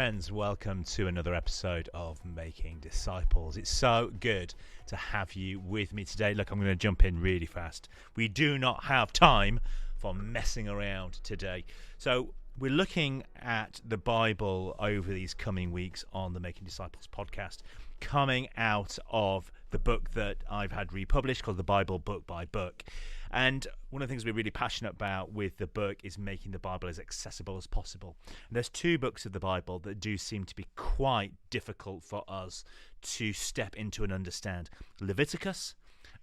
friends, welcome to another episode of Making Disciples. It's so good to have you with me today. Look, I'm going to jump in really fast. We do not have time for messing around today. So we're looking at the Bible over these coming weeks on the Making Disciples podcast, coming out of the book that I've had republished called The Bible Book by Book. And one of the things we're really passionate about with the book is making the Bible as accessible as possible. And there's two books of the Bible that do seem to be quite difficult for us to step into and understand: Leviticus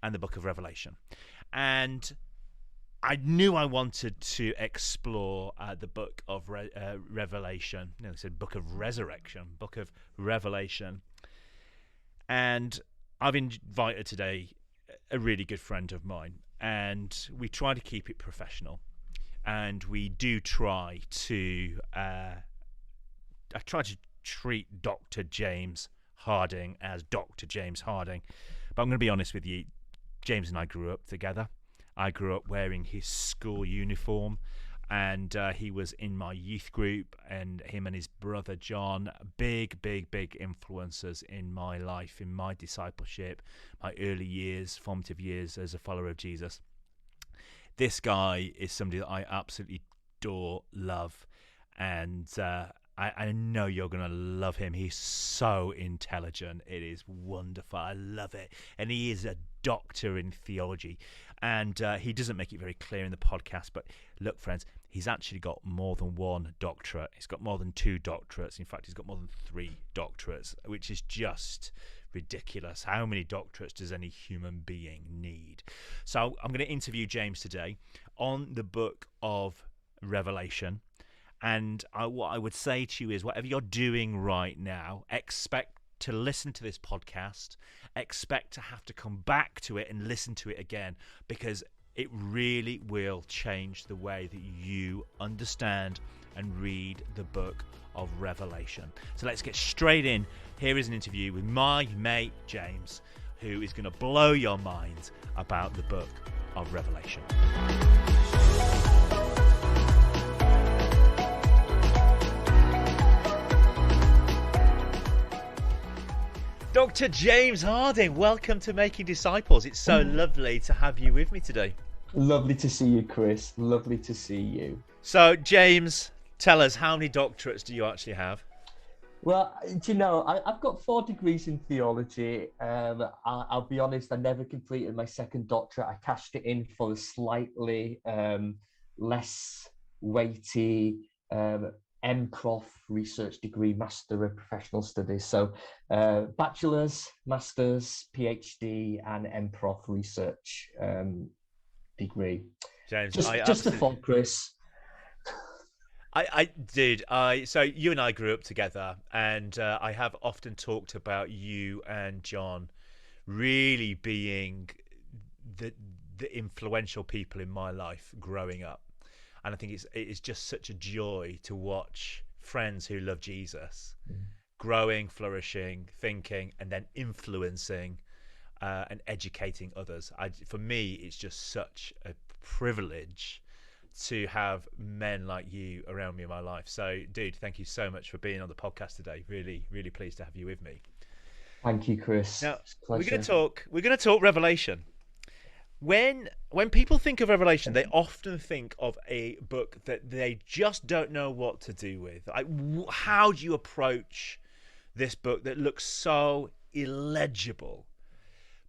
and the book of Revelation. And I knew I wanted to explore the book of Revelation. No, I said book of resurrection, book of Revelation. And I've invited today a really good friend of mine, and we try to keep it professional, and we do try to I try to treat Dr. James Harding as Dr. James Harding. But I'm going to be honest with you, James and I grew up together. I grew up wearing his school uniform, and he was in my youth group, and him and his brother John, big influences in my life, in my discipleship, my early years, formative years as a follower of Jesus. This guy is somebody that I absolutely adore, love, and I know you're going to love him. He's so intelligent. It is wonderful. I love it. And he is a doctor in theology. And he doesn't make it very clear in the podcast, but look, friends, he's actually got more than one doctorate. He's got more than 2 doctorates. In fact, he's got more than 3 doctorates, which is just ridiculous. How many doctorates does any human being need? So I'm going to interview James today on the book of Revelation. And what I would say to you is, whatever you're doing right now, expect to listen to this podcast, expect to have to come back to it and listen to it again, because it really will change the way that you understand and read the book of Revelation. So let's get straight in. Here is an interview with my mate James, who is going to blow your mind about the book of Revelation. Dr. James Harding, welcome to Making Disciples. It's so lovely to have you with me today. Lovely to see you, Chris. Lovely to see you. So, James, tell us, how many doctorates do you actually have? Well, do you know, I've got 4 degrees in theology. I'll be honest, I never completed my second doctorate. I cashed it in for a slightly less weighty MProf research degree, Master of Professional Studies. So bachelor's, master's, PhD and MProf research degree. James, just a thought, Chris. So you and I grew up together, and I have often talked about you and John really being the influential people in my life growing up. And I think it is just such a joy to watch friends who love Jesus growing, flourishing, thinking, and then influencing and educating others. For me, it's just such a privilege to have men like you around me in my life. So, dude, thank you so much for being on the podcast today. Really, really pleased to have you with me. Thank you, Chris. Now, we're going to talk Revelation. When people think of Revelation, they often think of a book that they just don't know what to do with. How do you approach this book that looks so illegible?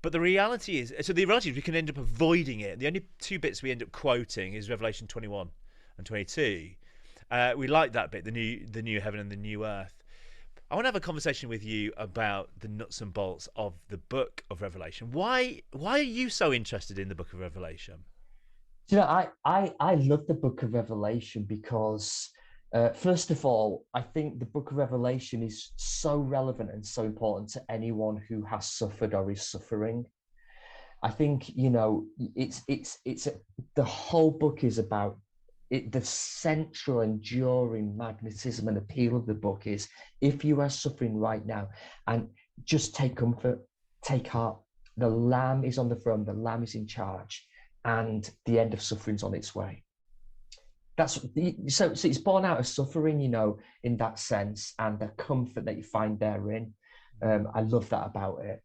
But the reality is we can end up avoiding it. The only 2 bits we end up quoting is Revelation 21 and 22. We like that bit, the new heaven and the new earth. I want to have a conversation with you about the nuts and bolts of the book of Revelation. Why are you so interested in the book of Revelation? You know, I love the book of Revelation because, first of all, I think the book of Revelation is so relevant and so important to anyone who has suffered or is suffering. I think, you know, it's the whole book is about it. The central enduring magnetism and appeal of the book is, if you are suffering right now, and just take comfort, take heart, the Lamb is on the throne, the Lamb is in charge, and the end of suffering is on its way. That's so it's born out of suffering, in that sense, and the comfort that you find therein. I love that about it.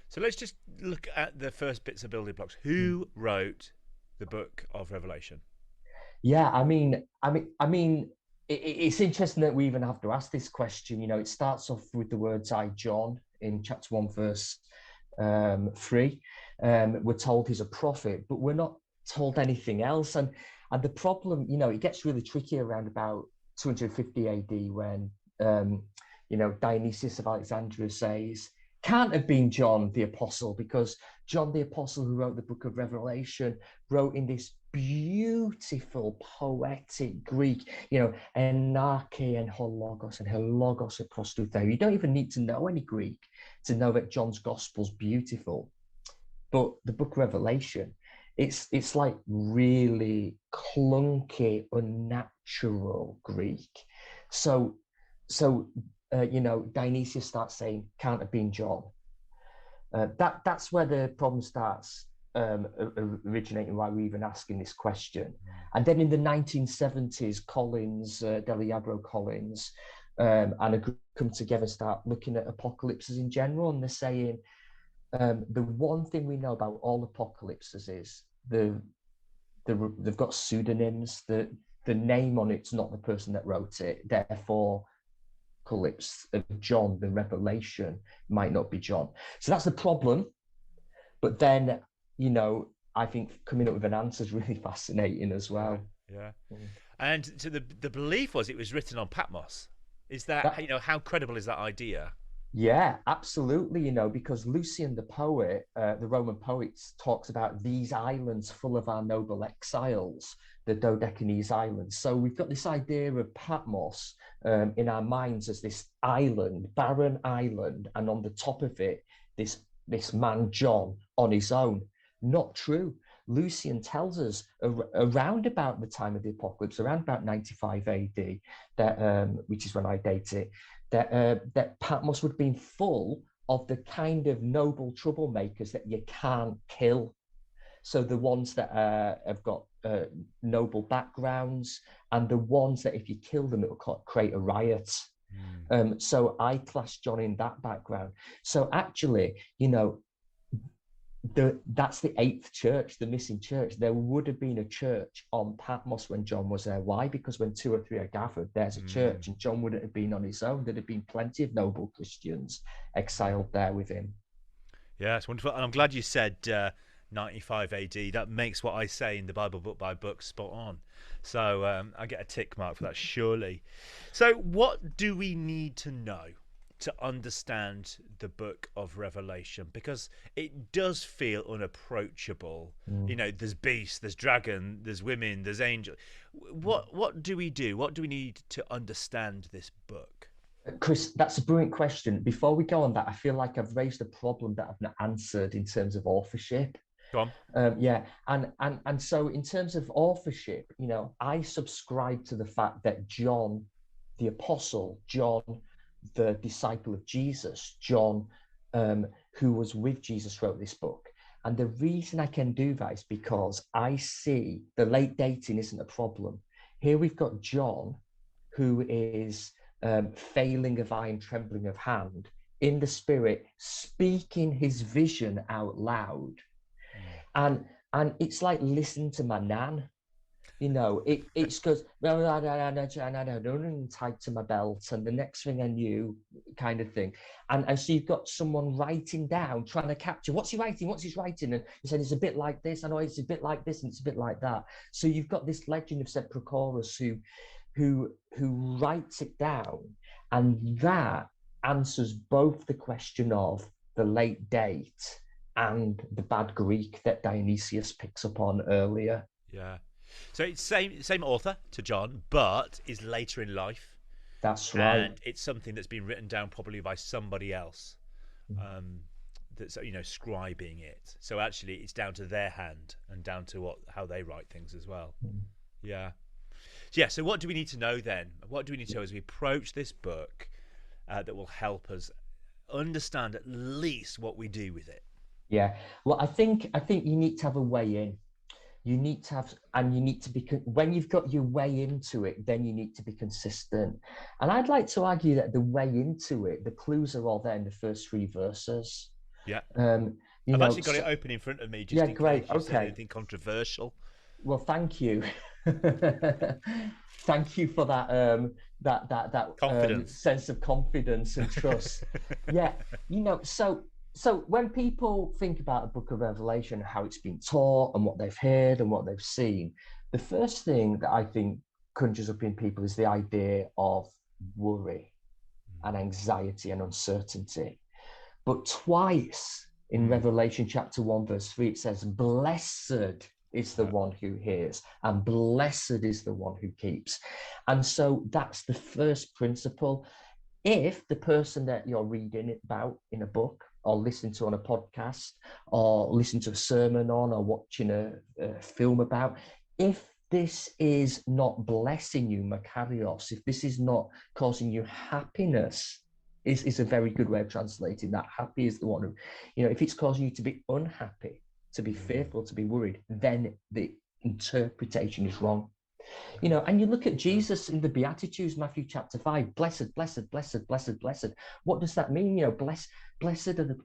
So let's just look at the first bits of building blocks. Who wrote the book of Revelation? Yeah, it's interesting that we even have to ask this question. It starts off with the words "I, John," in chapter 1, verse 3. We're told he's a prophet, but we're not told anything else. And the problem, it gets really tricky around about 250 AD when, Dionysius of Alexandria says, can't have been John the Apostle, because John the Apostle, who wrote the book of Revelation, wrote in this beautiful poetic Greek, enarche and hologos and hologos apostotheo. You don't even need to know any Greek to know that John's gospel's beautiful. But the book of Revelation, it's like really clunky, unnatural Greek. So Dionysius starts saying, can't have been John. That's where the problem starts originating, why we're even asking this question. And then in the 1970s, Collins, Deliabro Collins, and a group come together, start looking at apocalypses in general, and they're saying the one thing we know about all apocalypses is they've got pseudonyms. The name on it's not the person that wrote it, therefore apocalypse of John, the Revelation, might not be John. So that's the problem. But then, I think coming up with an answer is really fascinating as well. Yeah. And so the belief was it was written on Patmos. Is that how credible is that idea? Yeah, absolutely. Because Lucian, the poet, the Roman poet, talks about these islands full of our noble exiles, the Dodecanese Islands. So we've got this idea of Patmos in our minds as this island, barren island, and on the top of it, this man John on his own. Not true. Lucian tells us around about the time of the apocalypse, around about 95 AD, that which is when I date it, that Patmos would have been full of the kind of noble troublemakers that you can't kill. So the ones that have got noble backgrounds, and the ones that if you kill them, it will create a riot. So I class John in that background. So actually, that's the eighth church, the missing church. There would have been a church on Patmos when John was there. Why? Because when 2 or 3 are gathered, there's a church, and John wouldn't have been on his own. There'd have been plenty of noble Christians exiled there with him. Yeah, it's wonderful. And I'm glad you said 95 AD. That makes what I say in the Bible book by book spot on. So I get a tick mark for that, surely. So what do we need to know to understand the book of Revelation? Because it does feel unapproachable. There's beast, there's dragon, there's women, there's angel. What do we do? What do we need to understand this book? Chris, that's a brilliant question. Before we go on that, I feel like I've raised a problem that I've not answered in terms of authorship. Go on. Yeah, and so in terms of authorship, I subscribe to the fact that John, the apostle, John, the disciple of Jesus, John, who was with Jesus, wrote this book. And the reason I can do that is because I see the late dating isn't a problem. Here we've got John, who is failing of eye and trembling of hand, in the spirit, speaking his vision out loud. And it's like listening to my nan. It's because, well, I don't tied to my belt, and the next thing I knew, kind of thing. And so you've got someone writing down, trying to capture, what's he writing? And he said, it's a bit like this. I know it's a bit like this, and it's a bit like that. So you've got this legend of St. Prochorus who writes it down, and that answers both the question of the late date and the bad Greek that Dionysius picks up on earlier. Yeah. So it's same author to John, but is later in life. That's right. And it's something that's been written down probably by somebody else, that's scribing it. So actually, it's down to their hand and down to how they write things as well. Yeah. So what do we need to know then? What do we need to know as we approach this book that will help us understand at least what we do with it? Yeah. Well, I think you need to have a way in. You need to have, and you need to be, when you've got your way into it, then you need to be consistent. And I'd like to argue that the way into it, the clues are all there in the first 3 verses. Yeah. You I've know, actually got it open in front of me yeah, just in great. case you said Okay. anything controversial. Well, thank you. Thank you for that Confidence. sense of confidence and trust. Yeah, you know, so when people think about the book of Revelation, how it's been taught and what they've heard and what they've seen, the first thing that I think conjures up in people is the idea of worry and anxiety and uncertainty. But twice in Revelation chapter 1, verse 3, it says, "Blessed is the one who hears, and blessed is the one who keeps." And so that's the first principle. If the person that you're reading about in a book, or listening to on a podcast, or listening to a sermon on, or watching a film about, if this is not blessing you, makarios, if this is not causing you happiness, is a very good way of translating that. Happy is the one who, you know, if it's causing you to be unhappy, to be fearful, to be worried, then the interpretation is wrong. You know, and you look at Jesus in the Beatitudes, Matthew chapter 5, blessed, blessed, blessed, blessed, blessed. What does that mean? You know, blessed are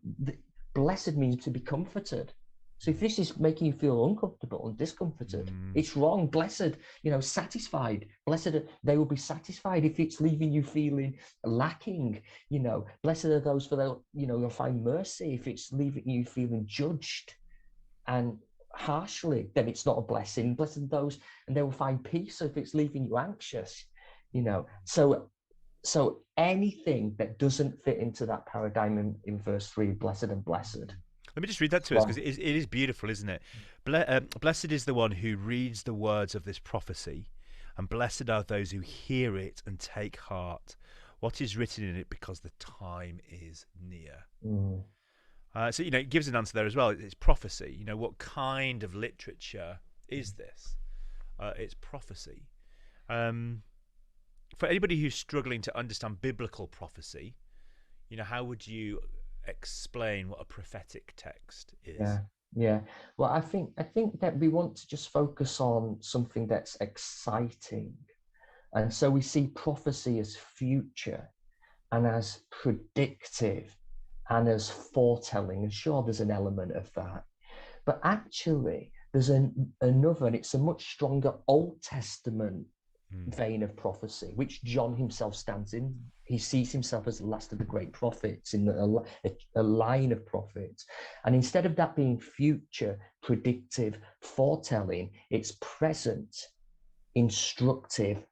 blessed means to be comforted. So if this is making you feel uncomfortable and discomforted, it's wrong. Blessed, you know, satisfied. Blessed, they will be satisfied. If it's leaving you feeling lacking, you know, blessed are those for they'll, you know, you'll find mercy. If it's leaving you feeling judged and harshly, then it's not a blessing. Blessed are those, and they will find peace. So if it's leaving you anxious, you know, so anything that doesn't fit into that paradigm in verse 3, blessed and blessed. Let me just read that to us, because it is beautiful, isn't it? Blessed is the one who reads the words of this prophecy, and blessed are those who hear it and take heart what is written in it, because the time is near. So, you know, it gives an answer there as well. It's prophecy. You know, what kind of literature is this? It's prophecy. For anybody who's struggling to understand biblical prophecy, you know, how would you explain what a prophetic text is? Yeah. Well, I think that we want to just focus on something that's exciting. And so we see prophecy as future and as predictive and as foretelling. And sure, there's an element of that. But actually, there's another, and it's a much stronger Old Testament vein of prophecy, which John himself stands in. He sees himself as the last of the great prophets, in a line of prophets. And instead of that being future, predictive, foretelling, it's present, instructive,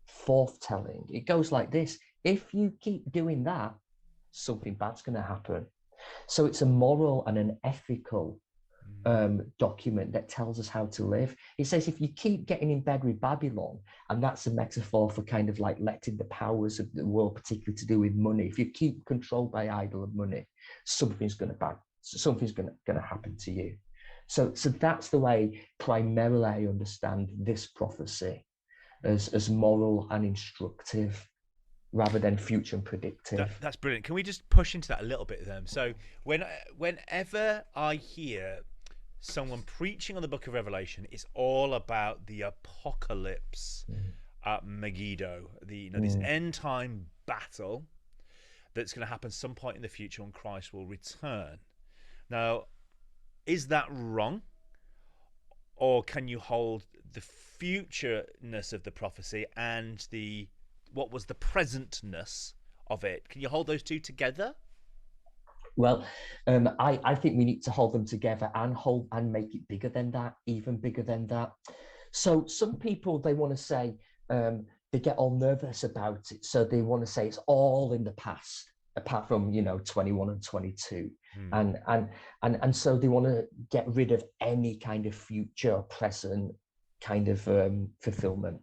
foretelling. It goes like this: if you keep doing that, something bad's going to happen. So it's a moral and an ethical document that tells us how to live. It says if you keep getting in bed with Babylon, and that's a metaphor for kind of like letting the powers of the world, particularly to do with money, if you keep controlled by idol of money, something's going to happen to you. So that's the way primarily I understand this prophecy, as moral and instructive, rather than future and predictive. That's brilliant. Can we just push into that a little bit then? So whenever I hear someone preaching on the book of Revelation, it's all about the apocalypse at Megiddo, this end time battle that's going to happen some point in the future when Christ will return. Now, is that wrong? Or can you hold the futureness of the prophecy and what was the presentness of it? Can you hold those two together? Well, I think we need to hold them together and make it bigger than that, even bigger than that. So some people, they want to say, they get all nervous about it. So they want to say it's all in the past, apart from, 21 and 22. And so they want to get rid of any kind of future or present kind of fulfillment.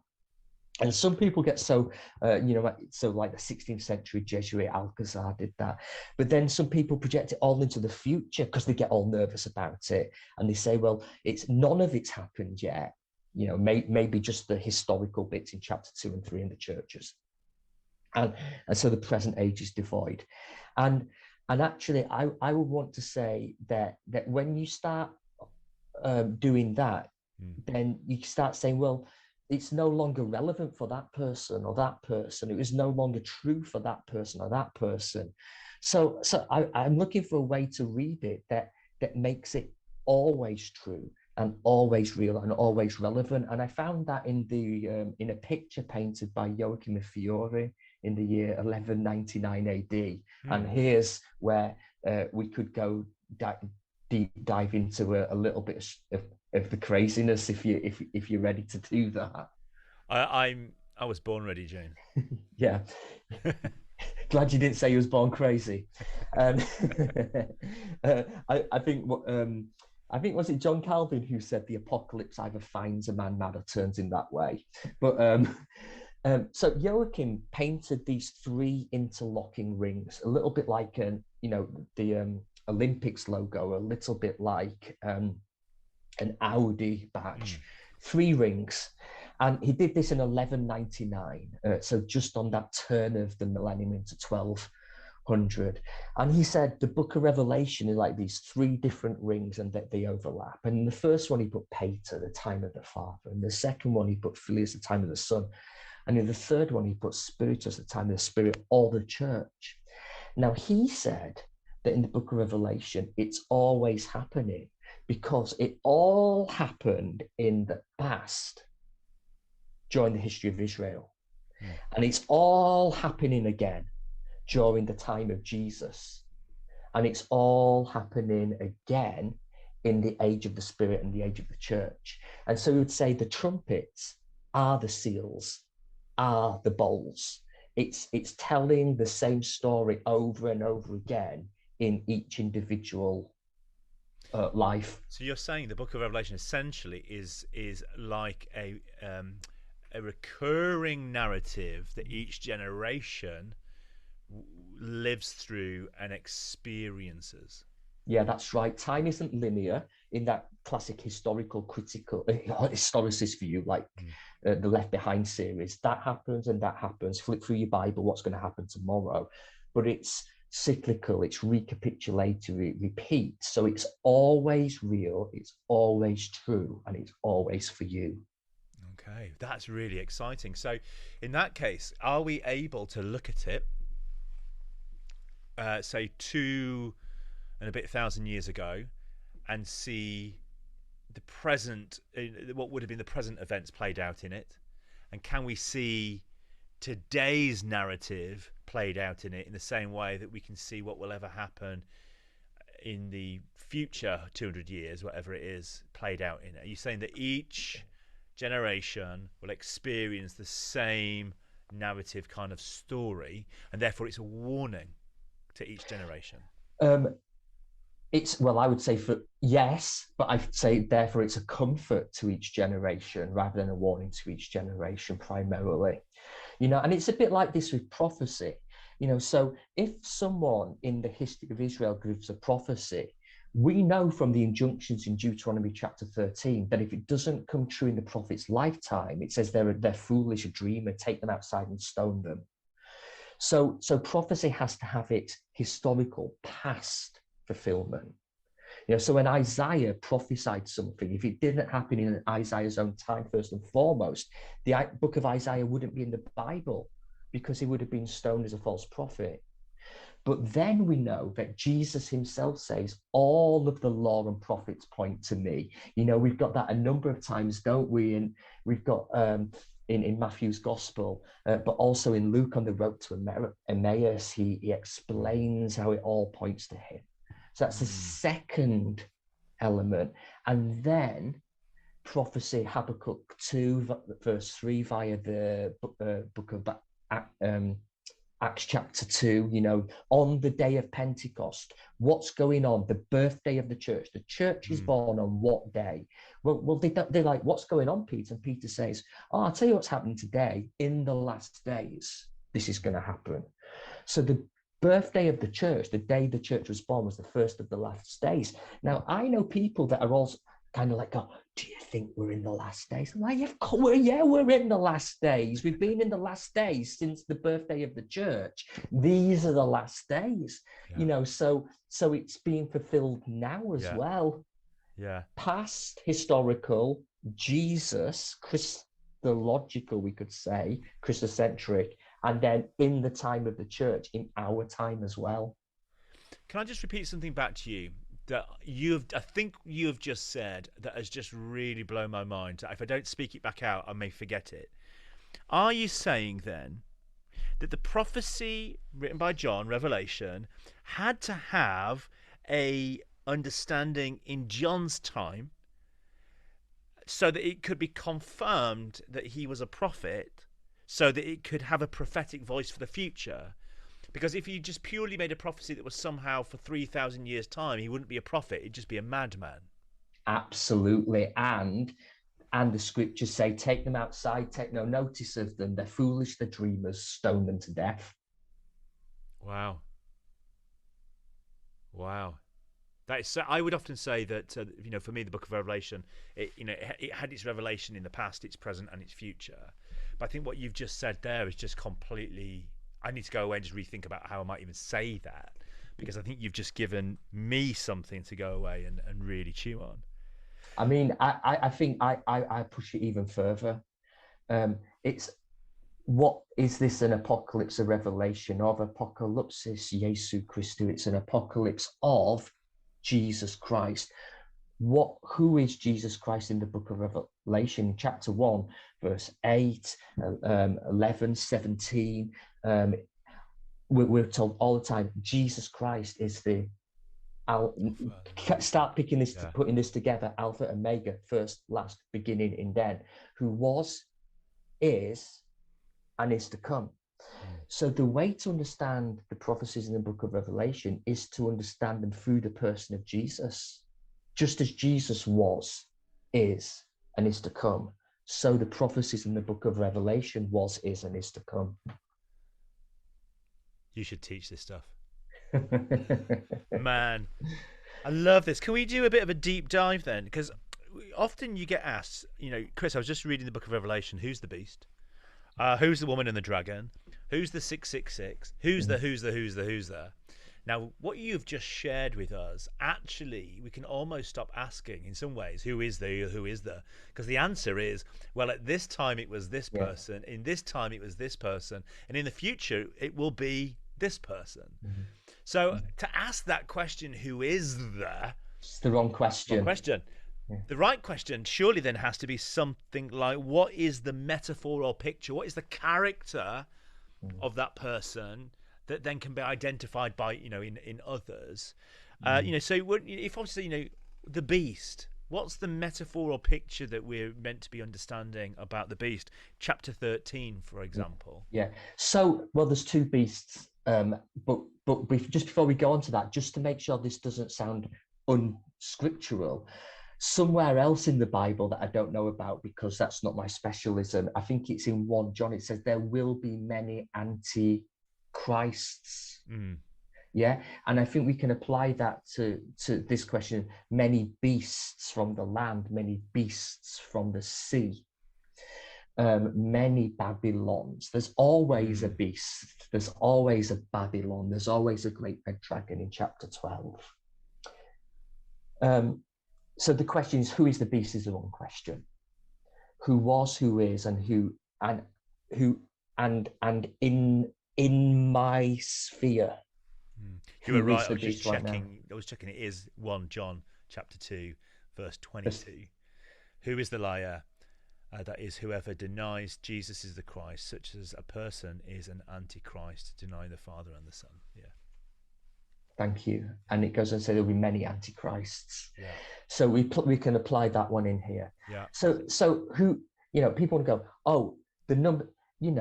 And some people get so like the 16th century Jesuit Alcazar did that. But then some people project it all into the future because they get all nervous about it. And they say, well, none of it's happened yet. Maybe just the historical bits in chapter 2 and 3 in the churches. And so the present age is devoid. And actually, I would want to say that when you start doing that, then you start saying, well, it's no longer relevant for that person or that person. It was no longer true for that person or that person. So I'm looking for a way to read it that makes it always true and always real and always relevant. And I found that in a picture painted by Joachim Fiore in the year 1199 AD. And here's where we could go deep dive into a little bit of the craziness if you're ready to do that. I was born ready, Jane. Yeah. Glad you didn't say you was born crazy. I think was it John Calvin who said the apocalypse either finds a man mad or turns him that way. But so Joachim painted these three interlocking rings, a little bit like the Olympics logo, a little bit like an Audi badge, three rings. And he did this in 1199, so just on that turn of the millennium into 1200. And he said the book of Revelation is like these three different rings and that they overlap. And in the first one, he put Pater, the time of the Father. And the second one, he put Phileus, the time of the Son. And in the third one, he put Spiritus, the time of the Spirit, or the church. Now, he said that in the book of Revelation, it's always happening because it all happened in the past during the history of Israel. And it's all happening again during the time of Jesus. And it's all happening again in the age of the Spirit and the age of the church. And so we would say the trumpets are the seals, are the bowls. It's telling the same story over and over again in each individual life. So you're saying the book of Revelation essentially is like a recurring narrative that each generation lives through and experiences. Yeah, that's right. Time isn't linear in that classic historical critical historicist view, like the Left Behind series. That happens and that happens. Flip through your Bible, what's going to happen tomorrow? But it's cyclical, it's recapitulatory, it repeats. So it's always real, it's always true, and it's always for you. Okay, that's really exciting. So in that case, are we able to look at it, say 2 and a bit thousand years ago, and see the present, what would have been the present events played out in it? And can we see today's narrative played out in it in the same way that we can see what will ever happen in the future 200 years, whatever it is, played out in it? Are you saying that each generation will experience the same narrative kind of story, and therefore it's a warning to each generation? I would say yes, but I'd say therefore it's a comfort to each generation rather than a warning to each generation primarily. And it's a bit like this with prophecy. So if someone in the history of Israel gives a prophecy, we know from the injunctions in Deuteronomy chapter 13 that if it doesn't come true in the prophet's lifetime, it says they're foolish, a dreamer, take them outside and stone them. So prophecy has to have its historical past fulfillment. So when Isaiah prophesied something, if it didn't happen in Isaiah's own time, first and foremost, the book of Isaiah wouldn't be in the Bible because he would have been stoned as a false prophet. But then we know that Jesus himself says, all of the law and prophets point to me. We've got that a number of times, don't we? And we've got in Matthew's gospel, but also in Luke on the road to Emmaus, he explains how it all points to him. So that's the second element. And then prophecy, Habakkuk 2, verse 3, via the book of Acts chapter 2, on the day of Pentecost, what's going on? The birthday of the church. The church is born on what day? Well, they're like, what's going on, Peter? And Peter says, I'll tell you what's happening today. In the last days, this is going to happen. So the birthday of the church, the day the church was born, was the first of the last days. Now, I know people that are also kind of like, do you think we're in the last days? I'm like, we're in the last days. We've been in the last days since the birthday of the church. These are the last days, so it's being fulfilled now as well. Yeah. Past, historical, Jesus, Christological, we could say, Christocentric, and then in the time of the church, in our time as well. Can I just repeat something back to you that I think you have just said that has just really blown my mind. If I don't speak it back out, I may forget it. Are you saying then that the prophecy written by John, Revelation, had to have a understanding in John's time so that it could be confirmed that he was a prophet, so that it could have a prophetic voice for the future? Because if you just purely made a prophecy that was somehow for 3,000 years' time, he wouldn't be a prophet, he'd just be a madman. Absolutely. And the scriptures say, take them outside, take no notice of them. They're foolish, they're dreamers, stone them to death. Wow. Wow. That is so, I would often say that, for me, the book of Revelation, it had its revelation in the past, its present, and its future. But I think what you've just said there is just completely... I need to go away and just rethink about how I might even say that, because I think you've just given me something to go away and really chew on. I mean, I think I push it even further. It's what is this, an apocalypse, a revelation of apocalypsis Jesu Christu? It's an apocalypse of Jesus Christ. Who is Jesus Christ in the book of Revelation? Chapter 1, verse 8, 11, 17. We're told all the time, Jesus Christ is the... I'll start picking this, putting this together. Alpha, Omega, first, last, beginning, and end. Who was, is, and is to come. So the way to understand the prophecies in the book of Revelation is to understand them through the person of Jesus. Just as Jesus was, is, and is to come, so the prophecies in the book of Revelation was, is, and is to come. You should teach this stuff. Man, I love this. Can we do a bit of a deep dive then? Because often you get asked, Chris, I was just reading the book of Revelation. Who's the beast? Who's the woman and the dragon? Who's the 666? Who's the? Now, what you've just shared with us, actually, we can almost stop asking in some ways, who is the? Because the answer is, well, at this time it was this person, in this time it was this person, and in the future it will be this person. So to ask that question, who is the? It's the wrong question. Yeah. The right question surely then has to be something like, what is the metaphor or picture? What is the character of that person that then can be identified by, in others? So if obviously, the beast, what's the metaphor or picture that we're meant to be understanding about the beast? Chapter 13, for example. Yeah. So, well, there's two beasts. But just before we go on to that, just to make sure this doesn't sound unscriptural, somewhere else in the Bible that I don't know about because that's not my specialism, I think it's in 1 John, it says there will be many antichrists. Yeah, and I think we can apply that to this question: many beasts from the land, many beasts from the sea, many Babylons. There's always a beast, there's always a Babylon, there's always a great red dragon in chapter 12. So the question is, who is the beast is the wrong question. Who was, who is, and in my sphere. You were right. I was just checking. I was checking. It is 1 John chapter 2, verse 22. Who is the liar? That is, whoever denies Jesus is the Christ, such as a person is an antichrist, denying the Father and the Son. Yeah. Thank you. And it goes on to say there'll be many antichrists. Yeah. So we can apply that one in here. Yeah. So who, people want to go, oh, the number, you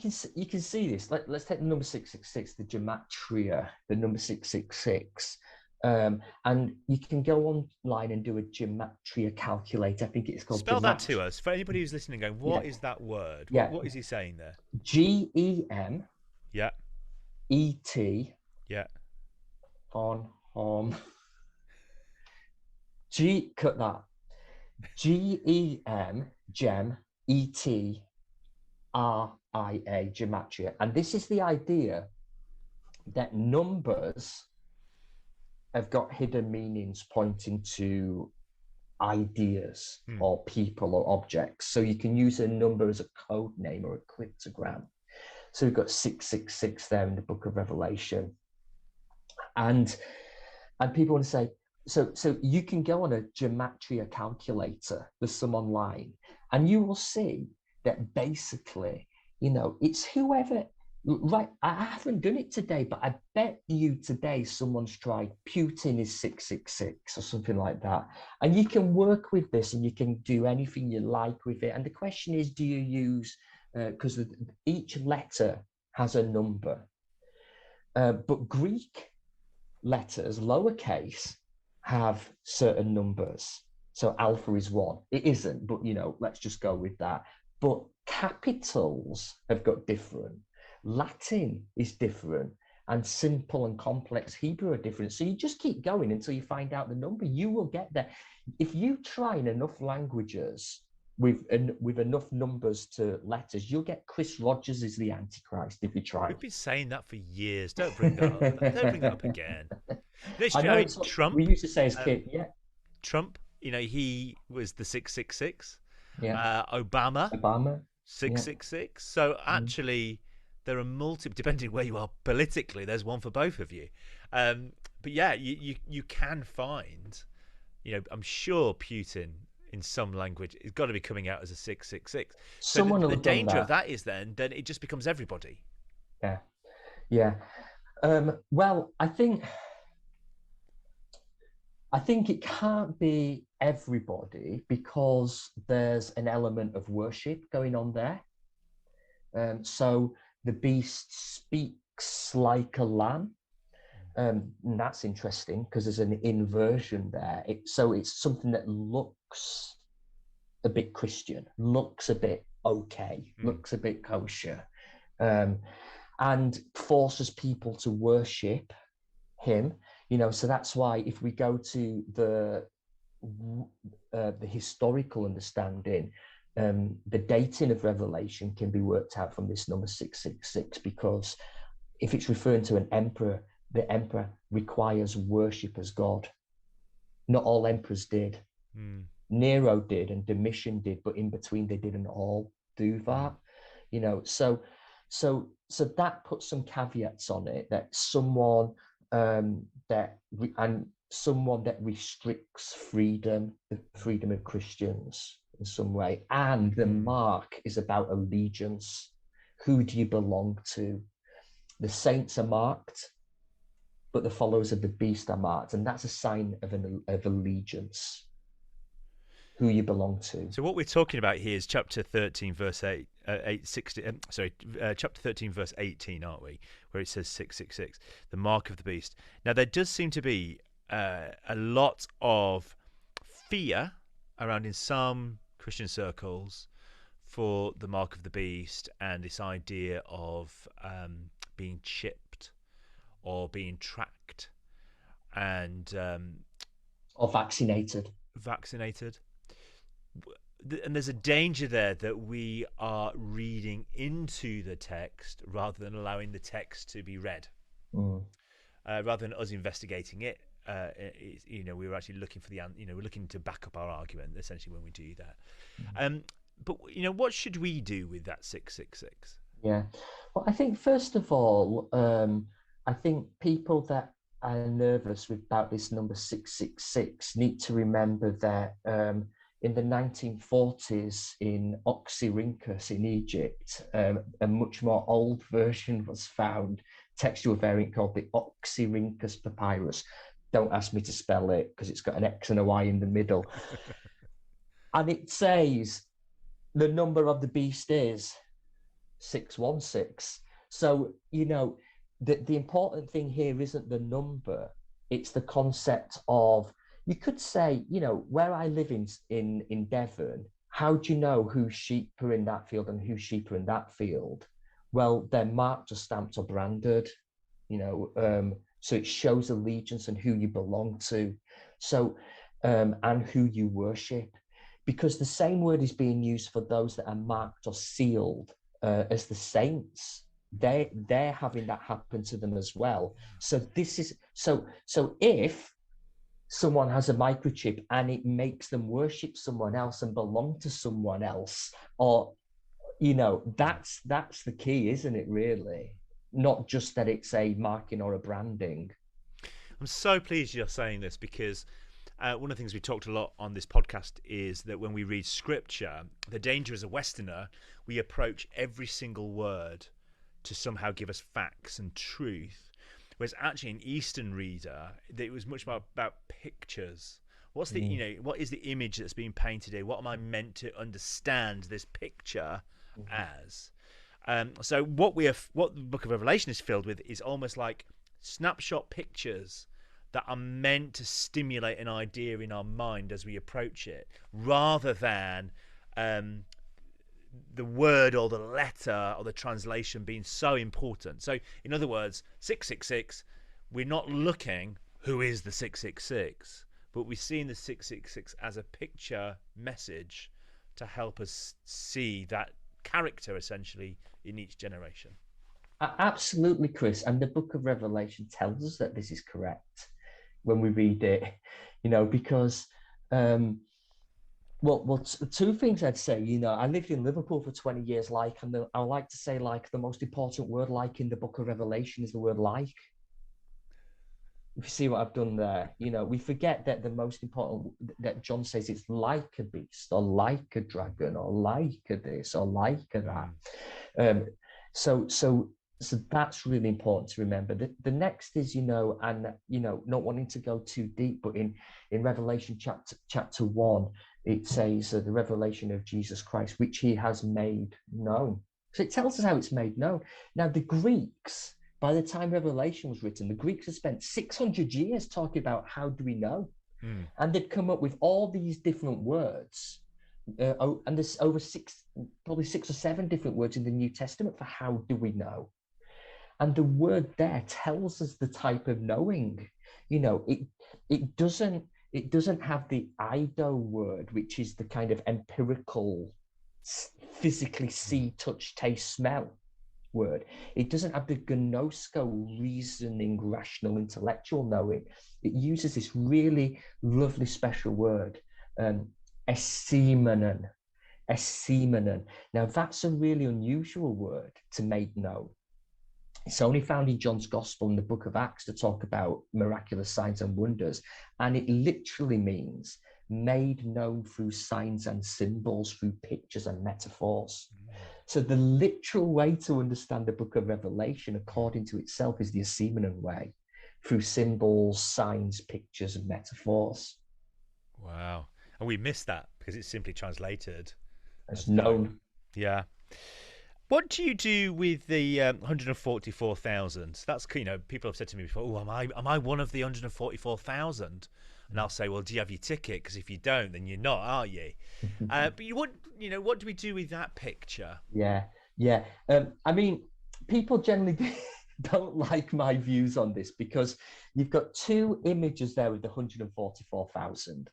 can see this. Let's take the number 666, the gematria, the number 666. And you can go online and do a gematria calculator. I think it's called. Spell that to us for anybody who's listening. Going, what is that word? Yeah. What is he saying there? GEM. Yeah. ET. Yeah. Cut that. GEM ETRIA, gematria, and this is the idea that numbers have got hidden meanings pointing to ideas or people or objects. So you can use a number as a code name or a cryptogram. So we've got 666 there in the book of Revelation. And people want to say, so you can go on a gematria calculator, there's some online, and you will see that basically, it's whoever, right? I haven't done it today, but I bet you today someone's tried Putin is 666 or something like that. And you can work with this and you can do anything you like with it. And the question is, do you use, because each letter has a number, but Greek letters, lowercase, have certain numbers. So alpha is 1. It isn't, but let's just go with that. But capitals have got different. Latin is different, and simple and complex Hebrew are different. So you just keep going until you find out the number. You will get there. If you try in enough languages with enough numbers to letters, you'll get Cris Rogers is the Antichrist if you try. We've been saying that for years. Don't bring that up. Don't bring that up again. I know it's what Trump. we used to say as kid. Yeah. Trump. He was the 666. Yeah. Obama. 666. Yeah. So actually, there are multiple. Depending where you are politically, there's one for both of you. But yeah, you can find. I'm sure Putin, in some language, it's got to be coming out as a 666. So the danger of that is then it just becomes everybody. Yeah. Well, I think it can't be everybody because there's an element of worship going on there. So the beast speaks like a lamb. And that's interesting because there's an inversion there. So it's something that looks a bit Christian, looks a bit okay, looks a bit kosher, and forces people to worship him. So that's why if we go to the historical understanding, the dating of Revelation can be worked out from this number 666, because if it's referring to an emperor, the emperor requires worship as God. Not all emperors did. Nero did and Domitian did, but in between they didn't all do that. So that puts some caveats on it, that someone that restricts freedom, the freedom of Christians in some way. And the mark is about allegiance. Who do you belong to? The saints are marked, but the followers of the beast are marked, and that's a sign of allegiance, who you belong to. So what we're talking about here is chapter 13, verse chapter 13, verse 18, aren't we? Where it says 666, the mark of the beast. Now, there does seem to be a lot of fear around in some Christian circles for the mark of the beast and this idea of being chipped or being tracked and or vaccinated. And there's a danger there that we are reading into the text rather than allowing the text to be read. Rather than us investigating it, we were actually looking for we're looking to back up our argument essentially when we do that. But what should we do with that 666? Yeah, well, I think first of all, I think people that are nervous about this number 666 need to remember that in the 1940s in Oxyrhynchus in Egypt, a much more old version was found, textual variant called the Oxyrhynchus papyrus. Don't ask me to spell it because it's got an X and a Y in the middle. And it says the number of the beast is 616. So, the important thing here isn't the number, it's the concept of, you could say, where I live in Devon, how do you know whose sheep are in that field and whose sheep are in that field? Well, they're marked or stamped or branded, so it shows allegiance and who you belong to. So, and who you worship, because the same word is being used for those that are marked or sealed as the saints. They're having that happen to them as well. So this is so if someone has a microchip and it makes them worship someone else and belong to someone else, or that's the key, isn't it, really? Not just that it's a marking or a branding. I'm so pleased you're saying this, because one of the things we talked a lot on this podcast is that when we read scripture, the danger as a Westerner, we approach every single word to somehow give us facts and truth. Whereas actually an Eastern reader, it was much more about pictures. What's the, what is the image that's being painted here? What am I meant to understand this picture as? So what the Book of Revelation is filled with is almost like snapshot pictures that are meant to stimulate an idea in our mind as we approach it, rather than the word or the letter or the translation being so important. So in other words, 666, we're not looking who is the 666, but we're seeing the 666 as a picture message to help us see that character essentially in each generation. Absolutely, Chris. And the Book of Revelation tells us that this is correct when we read it, because two things I'd say. I lived in Liverpool for 20 years, and I like to say, the most important word, in the Book of Revelation, is the word like. If you see what I've done there, we forget that the most important, that John says, it's like a beast, or like a dragon, or like a this, or like a that. So that's really important to remember. The next is, not wanting to go too deep, but in Revelation chapter 1, it says the revelation of Jesus Christ, which he has made known. So it tells us how it's made known. Now, the Greeks, by the time Revelation was written, the Greeks had spent 600 years talking about how do we know? And they'd come up with all these different words. And there's over probably 6 or 7 different words in the New Testament for how do we know? And the word there tells us the type of knowing. It doesn't have the ido word, which is the kind of empirical, physically see, touch, taste, smell word. It doesn't have the gnosko, reasoning, rational, intellectual knowing. It uses this really lovely special word, essemenon. Now, that's a really unusual word to make known. It's only found in John's Gospel and the book of Acts to talk about miraculous signs and wonders. And it literally means made known through signs and symbols, through pictures and metaphors. So the literal way to understand the book of Revelation, according to itself, is the essemenon way, through symbols, signs, pictures, and metaphors. Wow. And we missed that because it's simply translated as known. Like, yeah. What do you do with the 144,000? That's, people have said to me before, oh, am I one of the 144,000? And I'll say, well, do you have your ticket? Because if you don't, then you're not, are you? But what do we do with that picture? Yeah. I mean, people generally don't like my views on this, because you've got 2 images there with the 144,000.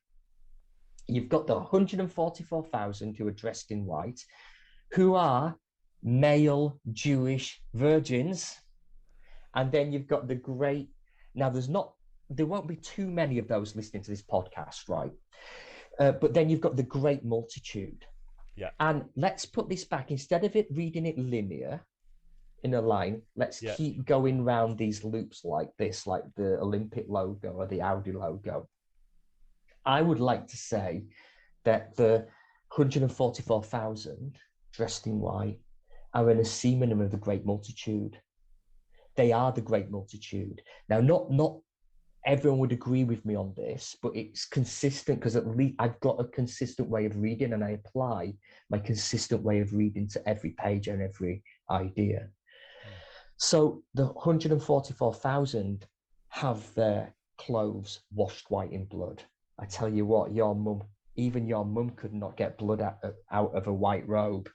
You've got the 144,000 who are dressed in white, who are male Jewish virgins. And then you've got the great, now there won't be too many of those listening to this podcast, right? But then you've got the great multitude. Yeah. And let's put this back, instead of reading it linear in a line, let's keep going round these loops like this, like the Olympic logo or the Audi logo. I would like to say that the 144,000 dressed in white are an essemenon of the great multitude. They are the great multitude. Now, not everyone would agree with me on this, but it's consistent, because at least I've got a consistent way of reading, and I apply my consistent way of reading to every page and every idea. So the 144,000 have their clothes washed white in blood. I tell you what, even your mum could not get blood out of a white robe,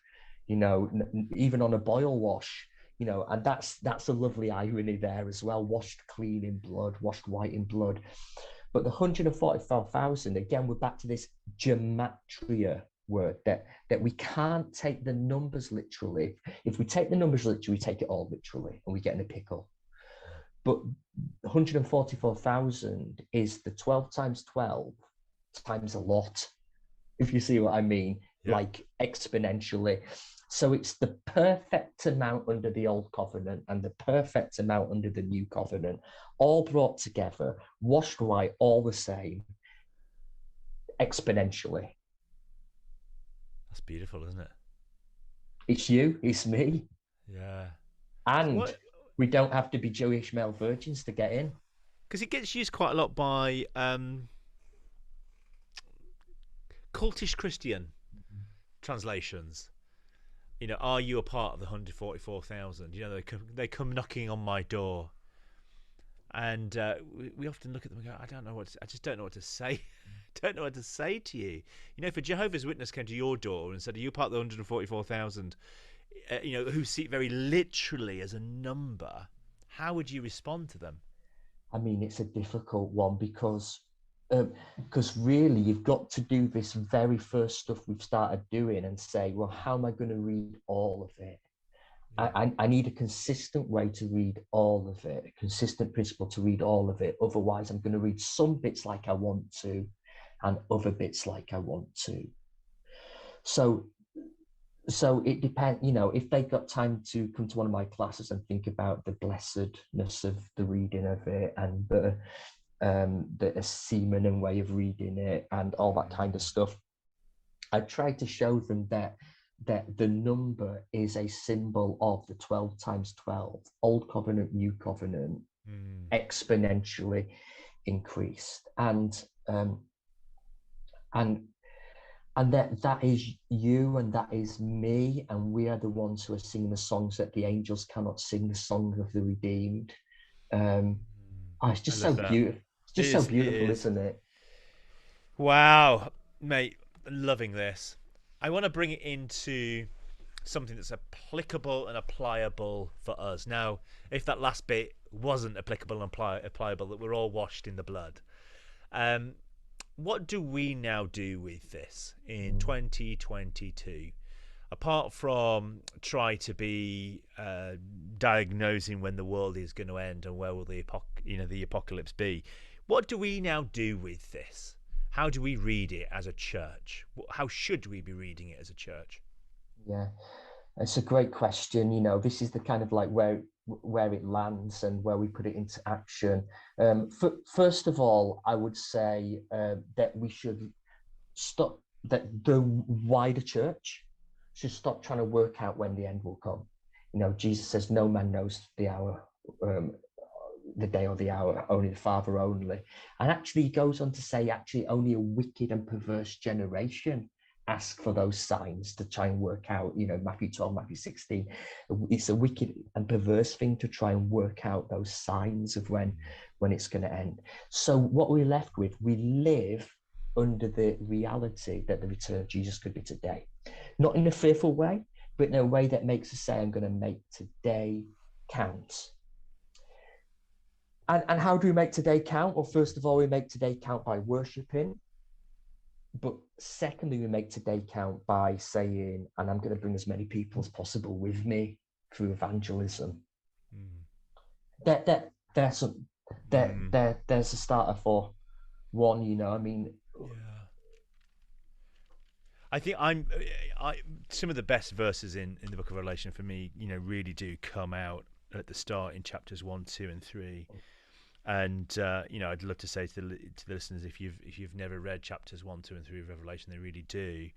even on a boil wash, and that's a lovely irony there as well. Washed clean in blood, washed white in blood. But the 144,000, again, we're back to this gematria word, that we can't take the numbers literally. If we take the numbers literally, we take it all literally, and we get in a pickle. But 144,000 is the 12 times 12 times a lot, if you see what I mean, like exponentially. So it's the perfect amount under the old covenant and the perfect amount under the new covenant, all brought together, washed white, all the same, exponentially. That's beautiful, isn't it? It's you, it's me. Yeah. And we don't have to be Jewish male virgins to get in. Because it gets used quite a lot by cultish Christian translations. You know, are you a part of the 144,000? You know, they come knocking on my door, and we often look at them and go, I just don't know what to say. Don't know what to say to you. You know, if a Jehovah's Witness came to your door and said, "Are you part of the 144,000?" You know, who see it very literally as a number, how would you respond to them? I mean, it's a difficult one because really you've got to do this very first stuff we've started doing and say, well, how am I going to read all of it? Yeah. I need a consistent way to read all of it, a consistent principle to read all of it. Otherwise, I'm going to read some bits like I want to and other bits like I want to. So it depends, you know, if they got time to come to one of my classes and think about the blessedness of the reading of it and the semen and way of reading it and all that kind of stuff, I tried to show them that the number is a symbol of the 12 times 12, old covenant, new covenant, exponentially increased. And that is you and that is me, and we are the ones who are singing the songs that the angels cannot sing, the song of the redeemed. It's just so beautiful. It's just so beautiful, isn't it? Wow, mate, loving this. I want to bring it into something that's applicable and applicable for us. Now, if that last bit wasn't applicable and applicable, that we're all washed in the blood. What do we now do with this in 2022? Apart from try to be diagnosing when the world is going to end and where will the apocalypse be, what do we now do with this? How do we read it as a church? How should we be reading it as a church? Yeah, it's a great question. You know, this is the kind of like where it lands and where we put it into action. First of all, I would say that we should stop, that the wider church should stop trying to work out when the end will come. You know, Jesus says, no man knows the hour, the day or the hour, only the Father only. And actually he goes on to say, actually only a wicked and perverse generation ask for those signs to try and work out, you know, Matthew 12, Matthew 16. It's a wicked and perverse thing to try and work out those signs of when it's going to end. So what we're left with, we live under the reality that the return of Jesus could be today. Not in a fearful way, but in a way that makes us say, I'm going to make today count. And how do we make today count? Well, first of all, we make today count by worshiping. But secondly, we make today count by saying, and I'm going to bring as many people as possible with me through evangelism. There's a starter for one, you know, I mean. Yeah. I think some of the best verses in the book of Revelation for me, you know, really do come out at the start in chapters 1, 2, and 3. And you know, I'd love to say to the listeners, if you've never read chapters 1, 2, and 3 of Revelation, they really do.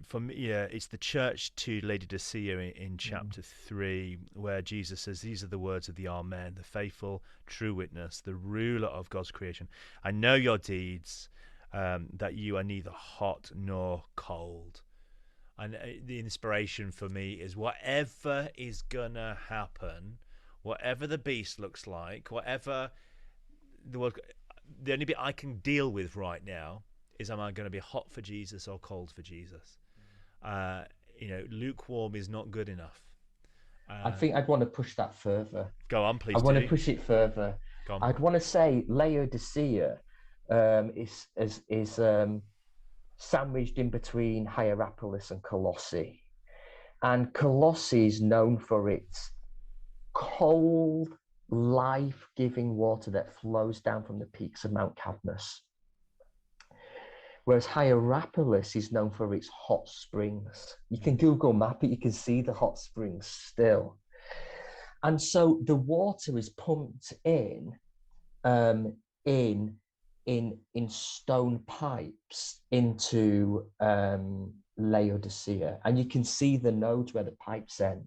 For me, yeah, it's the church to Laodicea in chapter 3, where Jesus says, "These are the words of the Amen, the faithful, true witness, the ruler of God's creation. I know your deeds, that you are neither hot nor cold." And the inspiration for me is whatever is gonna happen. Whatever the beast looks like, whatever the world, the only bit I can deal with right now is, am I going to be hot for Jesus or cold for Jesus? You know, lukewarm is not good enough. I think I'd want to push that further. Go on, please. I want to push it further. Go on. I'd want to say Laodicea is sandwiched in between Hierapolis and Colossae. And Colossae is known for its cold, life-giving water that flows down from the peaks of Mount Cadmus. Whereas Hierapolis is known for its hot springs. You can Google map it, you can see the hot springs still. And so the water is pumped in stone pipes into Laodicea. And you can see the nodes where the pipes end.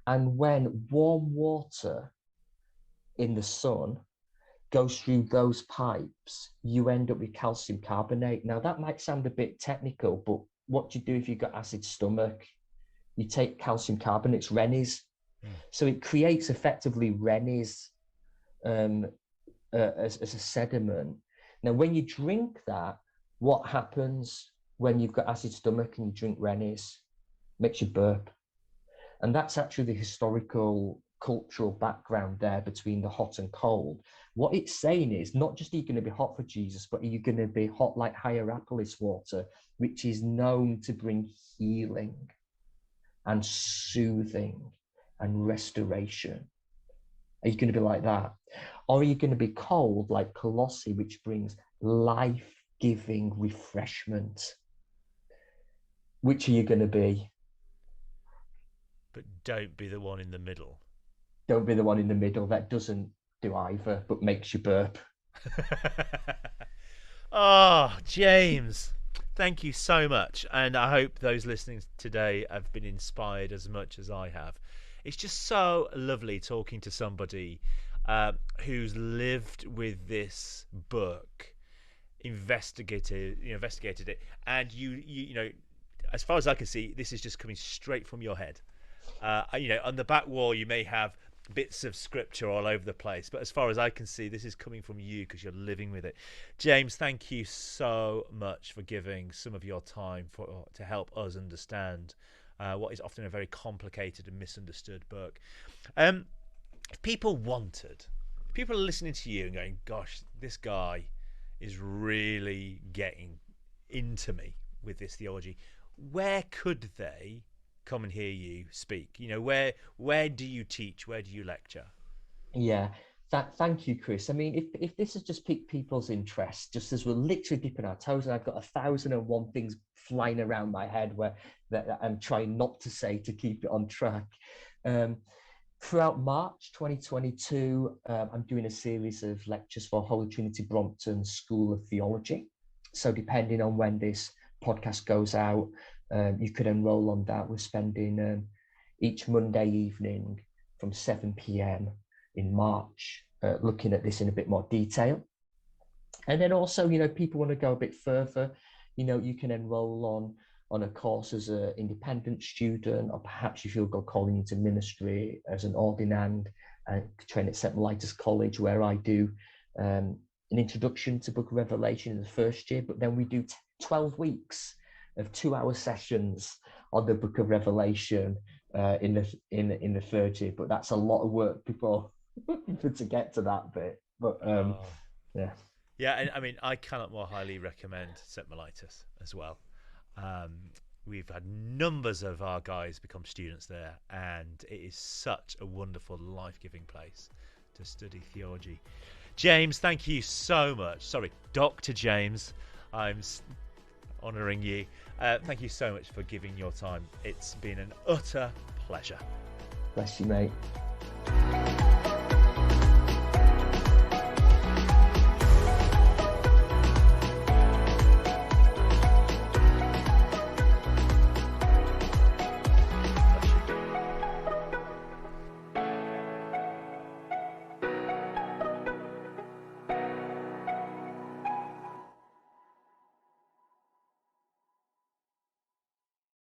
And when warm water in the sun goes through those pipes, you end up with calcium carbonate. Now, that might sound a bit technical, but what do you do if you've got acid stomach? You take calcium carbonates, Rennies. So it creates effectively Rennies as a sediment. Now, when you drink that, what happens when you've got acid stomach and you drink Rennies? Makes you burp. And that's actually the historical cultural background there between the hot and cold. What it's saying is not just are you going to be hot for Jesus, but are you going to be hot like Hierapolis water, which is known to bring healing and soothing and restoration. Are you going to be like that? Or are you going to be cold like Colossae, which brings life-giving refreshment? Which are you going to be? But don't be the one in the middle. Don't be the one in the middle that doesn't do either, but makes you burp. Oh, James, thank you so much. And I hope those listening today have been inspired as much as I have. It's just so lovely talking to somebody who's lived with this book, investigated it, and you know, as far as I can see, this is just coming straight from your head. On the back wall you may have bits of scripture all over the place, but as far as I can see, this is coming from you because you're living with it. James, thank you so much for giving some of your time to help us understand what is often a very complicated and misunderstood book. If people are listening to you and going, gosh, this guy is really getting into me with this theology, where could they come and hear you speak? Where do you teach? Where do you lecture? Yeah, thank you, Chris. I mean, if this has just piqued people's interest, just as we're literally dipping our toes, and I've got 1,001 things flying around my head that I'm trying not to say to keep it on track. Throughout March 2022, I'm doing a series of lectures for Holy Trinity Brompton School of Theology. So depending on when this podcast goes out, you could enroll on that. We're spending each Monday evening from 7 p.m. in March looking at this in a bit more detail. And then also, people want to go a bit further, you can enroll on a course as an independent student, or perhaps you feel God calling into ministry as an ordinand, and train at St. Mellitus College, where I do an introduction to Book of Revelation in the first year, but then we do 12 weeks of 2-hour sessions on the Book of Revelation in the third year. But that's a lot of work before to get to that bit. But yeah, and I mean, I cannot more highly recommend St. Mellitus as well. We've had numbers of our guys become students there, and it is such a wonderful, life-giving place to study theology. James, thank you so much. Sorry, Dr. James, I'm honouring you. Thank you so much for giving your time. It's been an utter pleasure. Bless you, mate.